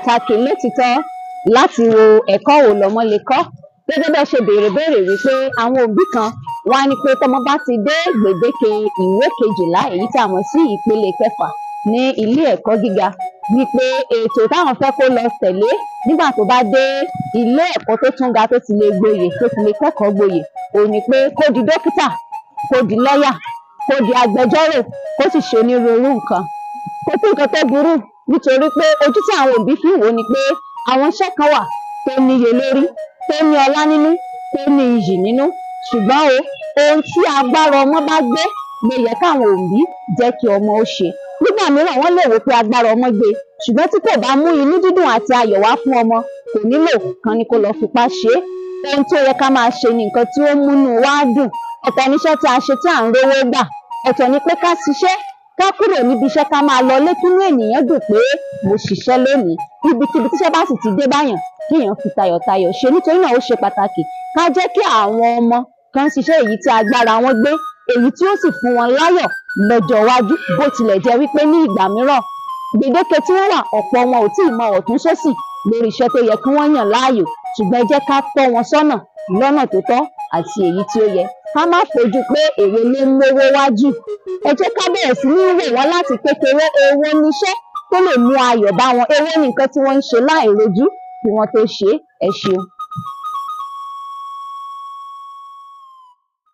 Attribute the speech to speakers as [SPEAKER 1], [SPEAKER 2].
[SPEAKER 1] pàtàkì lótìítọ́ láti wo ẹ̀kọ́ wo lọmọ lè kọ́. Gẹ́gẹ́ bẹ́ẹ̀ ṣe béèrè wípé àwọn òbí kan wá ní pé tọmọ bá ti dé gbèdéke ìwé 12 èyí tí a mọ̀ sí ìpele 6 ní ilé ẹ̀kọ́ gíga, wípé ètò táwọn fẹ́ kó lọ tẹ̀lé nígbà tó bá dé ilé ẹ̀kọ́ tó tún ga tó ti lè gboyè, tó ti lè kẹ́kọ̀ọ́ gboyè, òun ni pé kó di dókítà, kó di lọ́yà, kó di agbẹjọ́rò, kó sì ṣe onírúurú nǹkan. Kò sí nǹkan tó burú, nítorí pé ojú tí àwọn òbí fi ń wò ni pé àwọn iṣẹ́ kan wà tó níye lórí, tó ní ọlá nínú, tó ní iyì nínú, ṣùgbọ́n ohun tí agbára ọmọ bá gbé ló yẹ káwọn òbí jẹ́ kí ọmọ ó ṣe. Nígbà mìíràn wọ́n lè wò pé agbára ọmọ gbé, ṣùgbọ́n tí kò bá mú inú dídùn àti ayọ̀ wá fún ọmọ, kò nílò kan ni kó lọ fipá ṣe é. Ohun tó yẹ ká máa ṣe ni nǹkan tí ó múnú wa dùn. Ọ̀tọ̀ níṣẹ́ tí a ṣe tí à ń rówó gbà, ọ̀tọ̀ ni pé ká ṣiṣẹ́, ká kúrò níbi iṣẹ́ ká máa lọ lé kínú ènìyàn dùn pé mo ṣiṣẹ́ lónìí. Ibikíbi tíṣẹ́ bá sì ti dé báyàn, kí èèyàn fi tayọ̀tayọ̀ ṣe. Nítorí náà ó ṣe pàtàkì ká jẹ́ kí àwọn ọmọ kan ṣiṣẹ́ èyí tí agbára wọn gbé, èyí tí ó sì fún wọn láyọ̀ lọ́jọ́ iwájú. Bó tilẹ̀ jẹ́ wípé ní ìgbà mìíràn gbèdéke tí wọ́n wà, ọ̀pọ̀ wọn ò tí ì mọ ọ̀tún sósì lórí iṣẹ́ tó yẹ kí wọ́n yàn láàyò, ṣùgbọ́n ẹ jẹ́ ká tọ́ wọn sọ́nà lọ́nà tó tọ́ àti èyí tí ó yẹ. Ká má fojú pé èwo ló ń mówó wájú. Ẹ jẹ́ ká bẹ̀rẹ̀ sí ní wò wọ́n láti kékeré, èwo níṣẹ́ tó lè mú ayọ̀ bá wọn, èwo ni nǹkan tí wọ́n ń ṣe láìrojú kí wọ́n tó ṣe é. Ẹ ṣeun.